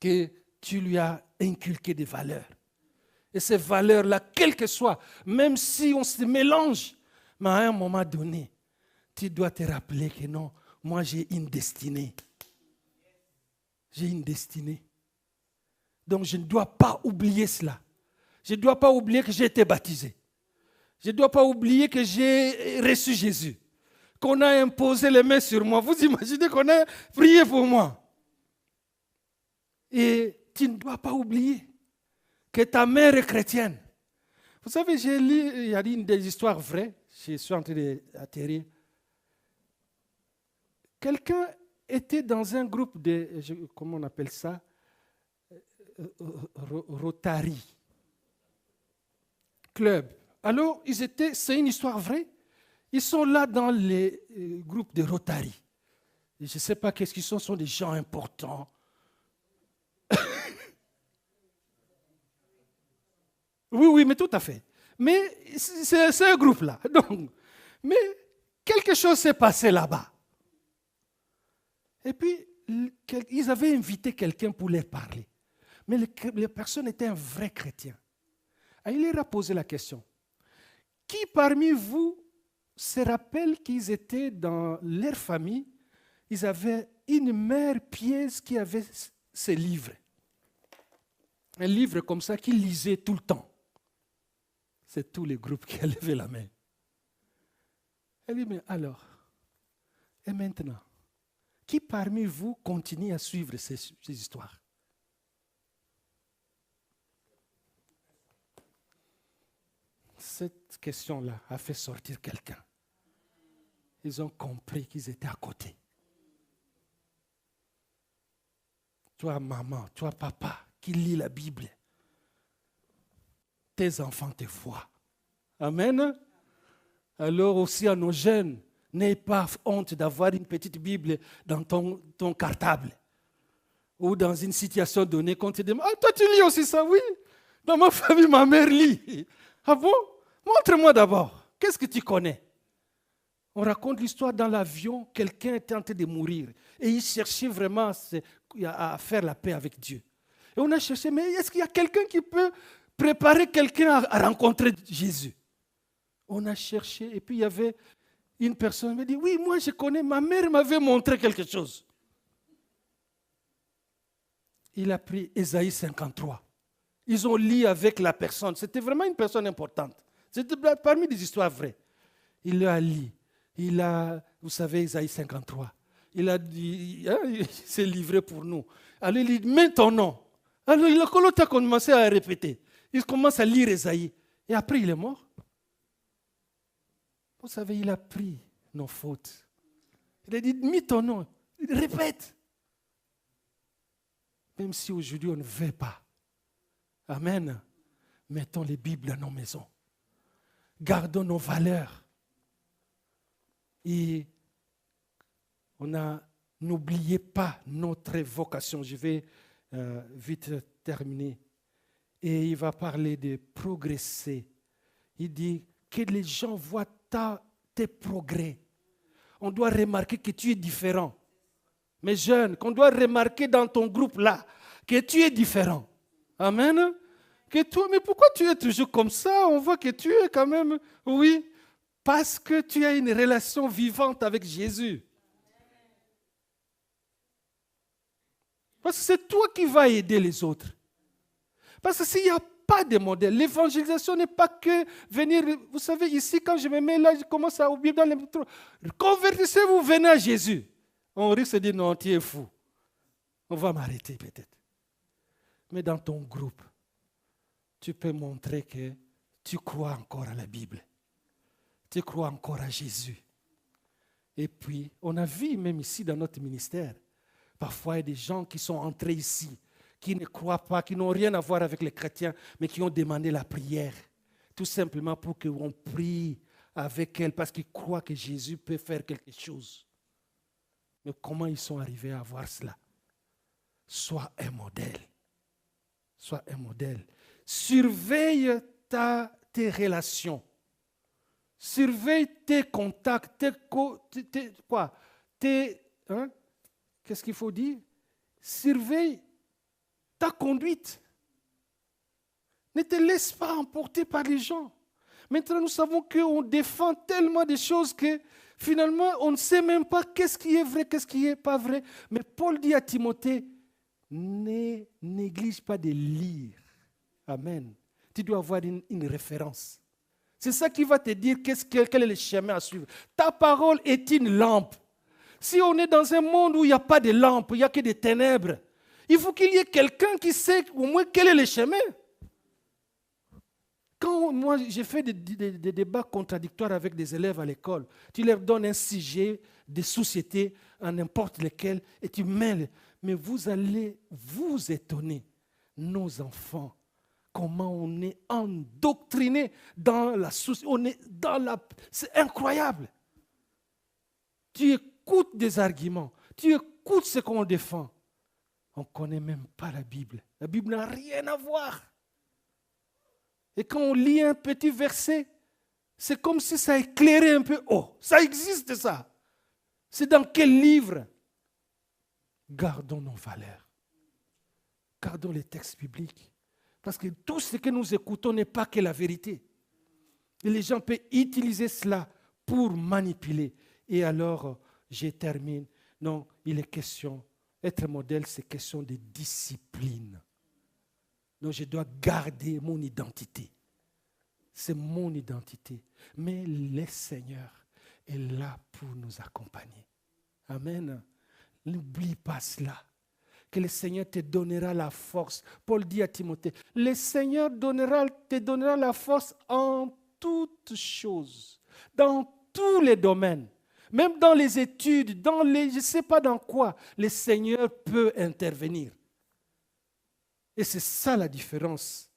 que tu lui as inculqué des valeurs. Et ces valeurs-là, quelles que soient, même si on se mélange, mais à un moment donné, tu dois te rappeler que non, moi j'ai une destinée. J'ai une destinée. Donc je ne dois pas oublier cela. Je ne dois pas oublier que j'ai été baptisé. Je ne dois pas oublier que j'ai reçu Jésus. Qu'on a imposé les mains sur moi. Vous imaginez qu'on a prié pour moi. Et tu ne dois pas oublier que ta mère est chrétienne. Vous savez, j'ai lu, il y a une des histoires vraies. Je suis en train d'atterrir. Quelqu'un était dans un groupe de, comment on appelle ça, Rotary Club. Alors, c'est une histoire vraie. Ils sont là dans les groupes de Rotary. Et je ne sais pas qu'est-ce qu'ils sont des gens importants. Oui, mais tout à fait. Mais c'est un groupe là. Donc, mais quelque chose s'est passé là-bas. Et puis, ils avaient invité quelqu'un pour leur parler. Mais la personne était un vrai chrétien. Et il leur a posé la question. Qui parmi vous se rappelle qu'ils étaient dans leur famille, ils avaient une mère pieuse qui avait ces livres. Un livre comme ça qu'ils lisaient tout le temps. C'est tous les groupes qui ont levé la main. Elle dit, mais alors, et maintenant, qui parmi vous continue à suivre ces histoires? Cette question-là a fait sortir quelqu'un. Ils ont compris qu'ils étaient à côté. Toi, maman, toi, papa, qui lis la Bible, tes enfants te voient. Amen. Alors aussi à nos jeunes, n'aie pas honte d'avoir une petite Bible dans ton cartable. Ou dans une situation donnée, qu'on te demande, ah, toi tu lis aussi ça? Oui. Dans ma famille, ma mère lit. Ah bon? Montre-moi d'abord. Qu'est-ce que tu connais? On raconte l'histoire dans l'avion, quelqu'un était en train de mourir. Et il cherchait vraiment à faire la paix avec Dieu. Et on a cherché, mais est-ce qu'il y a quelqu'un qui peut préparer quelqu'un à rencontrer Jésus? On a cherché, et puis il y avait une personne qui m'a dit, oui, moi je connais, ma mère m'avait montré quelque chose. Il a pris Ésaïe 53. Ils ont lu avec la personne. C'était vraiment une personne importante. C'était parmi des histoires vraies. Il l'a lu. Vous savez, Ésaïe 53. Il a dit, il s'est livré pour nous. Alors il dit, mets ton nom. Alors il a commencé à répéter. Il commence à lire Ésaïe. Et après, il est mort. Vous savez, il a pris nos fautes. Il a dit, mets ton nom. Il répète. Même si aujourd'hui on ne veut pas. Amen. Mettons les Bibles dans nos maisons. Gardons nos valeurs. Et n'oubliez pas notre vocation. Je vais vite terminer. Et il va parler de progresser. Il dit que les gens voient tes progrès. On doit remarquer que tu es différent. Mes jeunes, qu'on doit remarquer dans ton groupe là, que tu es différent. Amen. Que toi, mais pourquoi tu es toujours comme ça? On voit que tu es quand même, oui, parce que tu as une relation vivante avec Jésus. Parce que c'est toi qui vas aider les autres. Parce que s'il n'y a pas de modèle, l'évangélisation n'est pas que venir, vous savez, ici, quand je me mets là, je commence à oublier dans les métros. Convertissez-vous, venez à Jésus. On risque de dire, non, tu es fou. On va m'arrêter peut-être. Mais dans ton groupe, tu peux montrer que tu crois encore à la Bible. Tu crois encore à Jésus. Et puis, on a vu même ici dans notre ministère, parfois il y a des gens qui sont entrés ici, qui ne croient pas, qui n'ont rien à voir avec les chrétiens, mais qui ont demandé la prière. Tout simplement pour qu'on prie avec elle, parce qu'ils croient que Jésus peut faire quelque chose. Mais comment ils sont arrivés à voir cela? Sois un modèle. Sois un modèle. Surveille tes relations. Surveille tes contacts, qu'est-ce qu'il faut dire? Surveille ta conduite. Ne te laisse pas emporter par les gens. Maintenant, nous savons qu'on défend tellement de choses que finalement, on ne sait même pas qu'est-ce qui est vrai, qu'est-ce qui n'est pas vrai. Mais Paul dit à Timothée, ne néglige pas de lire. Amen. Tu dois avoir une référence. C'est ça qui va te dire quel est le chemin à suivre. Ta parole est une lampe. Si on est dans un monde où il n'y a pas de lampe, il n'y a que des ténèbres, il faut qu'il y ait quelqu'un qui sait au moins quel est le chemin. Quand moi j'ai fait des débats contradictoires avec des élèves à l'école, tu leur donnes un sujet de société, à n'importe lequel, et tu mêles. Mais vous allez vous étonner, nos enfants, comment on est endoctriné dans la société. C'est incroyable. Tu écoutes des arguments, tu écoutes ce qu'on défend. On ne connaît même pas la Bible. La Bible n'a rien à voir. Et quand on lit un petit verset, c'est comme si ça éclairait un peu. Oh, ça existe ça. C'est dans quel livre? Gardons nos valeurs. Gardons les textes bibliques. Parce que tout ce que nous écoutons n'est pas que la vérité. Et les gens peuvent utiliser cela pour manipuler. Et alors, je termine. Non, il est question, être modèle, c'est question de discipline. Donc, je dois garder mon identité. C'est mon identité. Mais le Seigneur est là pour nous accompagner. Amen. N'oublie pas cela. Que le Seigneur te donnera la force. Paul dit à Timothée, le Seigneur te donnera la force en toutes choses, dans tous les domaines, même dans les études, je ne sais pas dans quoi, le Seigneur peut intervenir. Et c'est ça la différence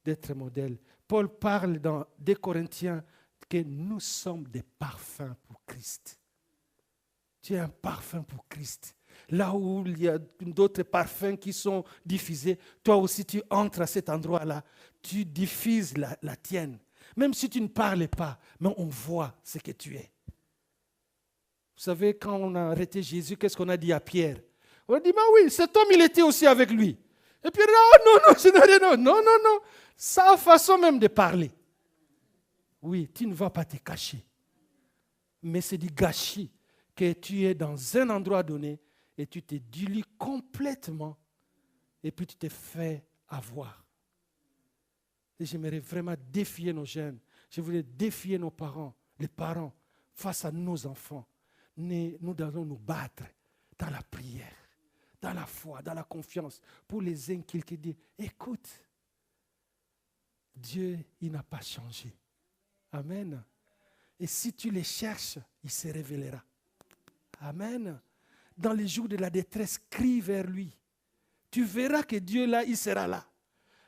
d'être modèle. Paul parle dans 2 Corinthiens que nous sommes des parfums pour Christ. Tu es un parfum pour Christ. Là où il y a d'autres parfums qui sont diffusés, toi aussi tu entres à cet endroit-là, tu diffuses la tienne. Même si tu ne parles pas, mais on voit ce que tu es. Vous savez, quand on a arrêté Jésus, qu'est-ce qu'on a dit à Pierre? On a dit, mais oui, cet homme, il était aussi avec lui. Et Pierre, oh non, non, je n'ai rien, non, non, non. Sa façon même de parler. Oui, tu ne vas pas te cacher. Mais c'est du gâchis que tu es dans un endroit donné et tu te dilues complètement et puis tu te fais avoir. Et j'aimerais vraiment défier nos jeunes. Je voulais défier nos parents, les parents, face à nos enfants. Nous devons nous battre dans la prière, dans la foi, dans la confiance, pour les inculquer, dire, écoute, Dieu, il n'a pas changé. Amen. Et si tu les cherches, il se révélera. Amen. Dans les jours de la détresse, crie vers lui. Tu verras que Dieu là, il sera là.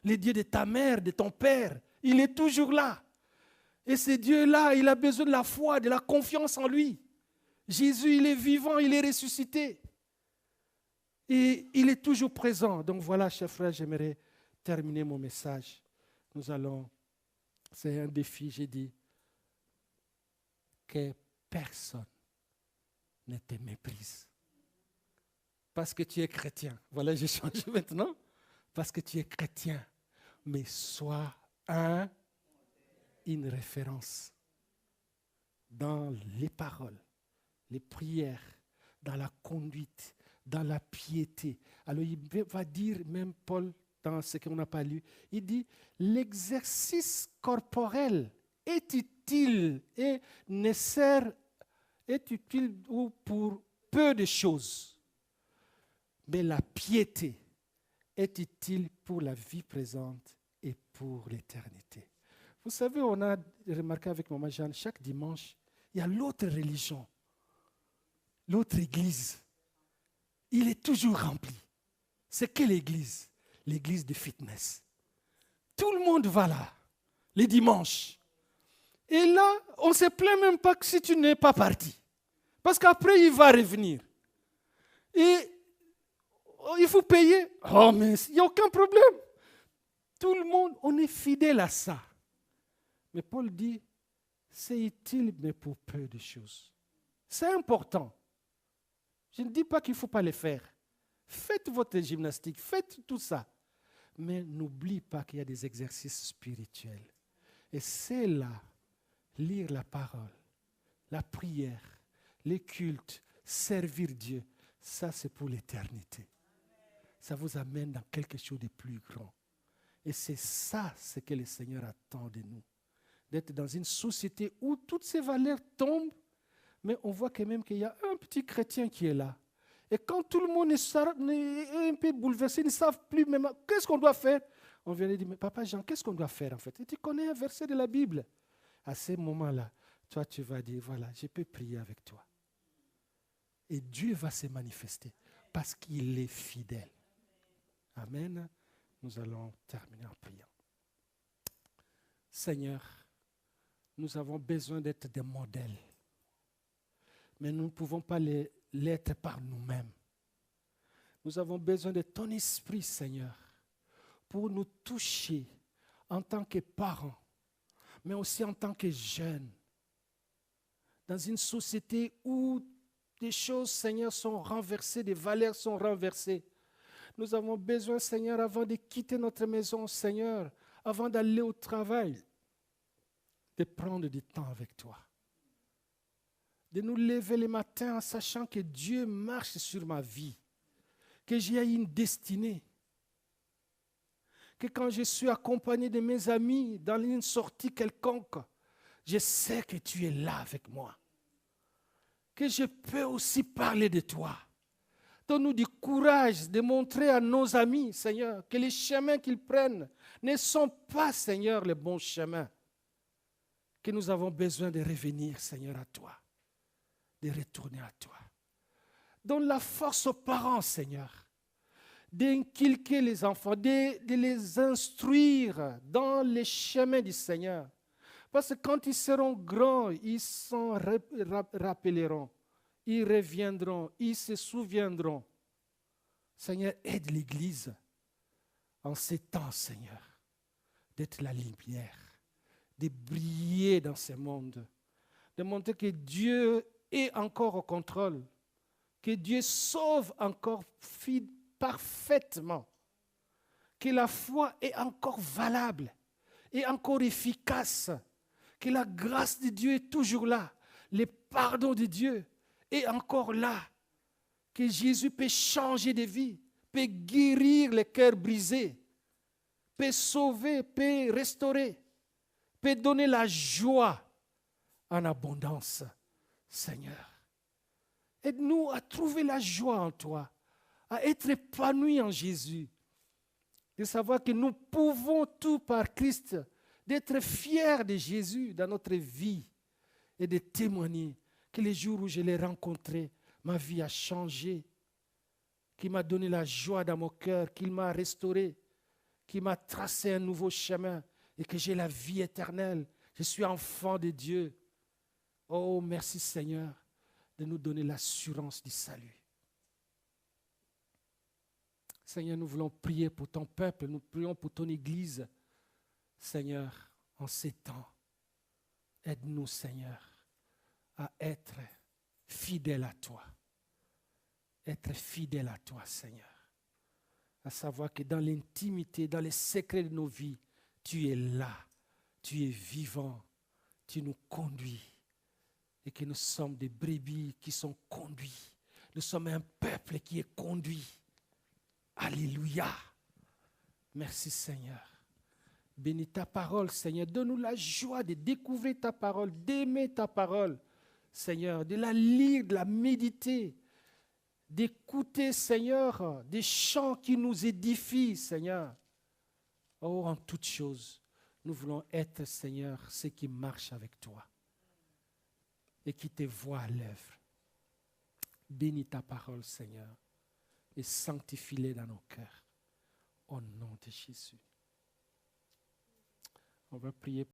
Le Dieu de ta mère, de ton père, il est toujours là. Et ce Dieu-là, il a besoin de la foi, de la confiance en lui. Jésus, il est vivant, il est ressuscité. Et il est toujours présent. Donc voilà, chers frères, j'aimerais terminer mon message. C'est un défi, j'ai dit, que personne ne te méprise. Parce que tu es chrétien. Voilà, j'ai changé maintenant. Parce que tu es chrétien. Mais sois une référence dans les paroles, les prières, dans la conduite, dans la piété. Alors il va dire, même Paul, dans ce qu'on n'a pas lu, il dit, l'exercice corporel est utile et ne sert, est utile pour peu de choses. Mais la piété est utile pour la vie présente et pour l'éternité. Vous savez, on a remarqué avec Maman Jeanne, chaque dimanche, il y a l'autre religion, l'autre église. Il est toujours rempli. C'est quelle église? L'église de fitness. Tout le monde va là, les dimanches. Et là, on ne se plaint même pas que si tu n'es pas parti. Parce qu'après, il va revenir. Et il faut payer. Oh, mais il n'y a aucun problème. Tout le monde, on est fidèle à ça. Mais Paul dit, c'est utile, mais pour peu de choses. C'est important. Je ne dis pas qu'il ne faut pas les faire. Faites votre gymnastique, faites tout ça. Mais n'oublie pas qu'il y a des exercices spirituels. Et c'est là, lire la parole, la prière, les cultes, servir Dieu, ça c'est pour l'éternité. Ça vous amène dans quelque chose de plus grand. Et c'est ça ce que le Seigneur attend de nous. D'être dans une société où toutes ces valeurs tombent, mais on voit quand même qu'il y a un petit chrétien qui est là. Et quand tout le monde est un peu bouleversé, ils ne savent plus même qu'est-ce qu'on doit faire. On vient de dire, mais Papa Jean, qu'est-ce qu'on doit faire en fait? Et tu connais un verset de la Bible. À ce moment-là, toi tu vas dire, voilà, je peux prier avec toi. Et Dieu va se manifester parce qu'il est fidèle. Amen. Nous allons terminer en priant. Seigneur, nous avons besoin d'être des modèles. Mais nous ne pouvons pas l'être par nous-mêmes. Nous avons besoin de ton esprit, Seigneur, pour nous toucher en tant que parents, mais aussi en tant que jeunes. Dans une société où des choses, Seigneur, sont renversées, des valeurs sont renversées. Nous avons besoin, Seigneur, avant de quitter notre maison, Seigneur, avant d'aller au travail, de prendre du temps avec toi. De nous lever le matin en sachant que Dieu marche sur ma vie, que j'ai une destinée, que quand je suis accompagné de mes amis dans une sortie quelconque, je sais que tu es là avec moi, que je peux aussi parler de toi. Donne-nous du courage de montrer à nos amis, Seigneur, que les chemins qu'ils prennent ne sont pas, Seigneur, les bons chemins, que nous avons besoin de revenir, Seigneur, à toi, de retourner à toi. Donne la force aux parents, Seigneur, d'inculquer les enfants, de les instruire dans les chemins du Seigneur. Parce que quand ils seront grands, ils s'en rappelleront. Ils reviendront, ils se souviendront. Seigneur, aide l'Église en ces temps, Seigneur, d'être la lumière, de briller dans ce monde, de montrer que Dieu est encore au contrôle, que Dieu sauve encore parfaitement, que la foi est encore valable, est encore efficace, que la grâce de Dieu est toujours là, le pardon de Dieu est encore là, que Jésus peut changer de vie, peut guérir les cœurs brisés, peut sauver, peut restaurer, peut donner la joie en abondance, Seigneur. Aide-nous à trouver la joie en toi, à être épanouis en Jésus, de savoir que nous pouvons tout par Christ, d'être fiers de Jésus dans notre vie et de témoigner que les jours où je l'ai rencontré, ma vie a changé, qu'il m'a donné la joie dans mon cœur, qu'il m'a restauré, qu'il m'a tracé un nouveau chemin et que j'ai la vie éternelle. Je suis enfant de Dieu. Oh, merci Seigneur de nous donner l'assurance du salut. Seigneur, nous voulons prier pour ton peuple, nous prions pour ton Église. Seigneur, en ces temps, aide-nous, Seigneur, à être fidèles à toi. Être fidèles à toi, Seigneur. À savoir que dans l'intimité, dans les secrets de nos vies, tu es là, tu es vivant, tu nous conduis. Et que nous sommes des brebis qui sont conduits. Nous sommes un peuple qui est conduit. Alléluia. Merci Seigneur. Bénis ta parole, Seigneur. Donne-nous la joie de découvrir ta parole, d'aimer ta parole, Seigneur, de la lire, de la méditer, d'écouter, Seigneur, des chants qui nous édifient, Seigneur. Oh, en toutes choses, nous voulons être, Seigneur, ceux qui marchent avec toi et qui te voient à l'œuvre. Bénis ta parole, Seigneur, et sanctifie-les dans nos cœurs. Au nom de Jésus. On va prier.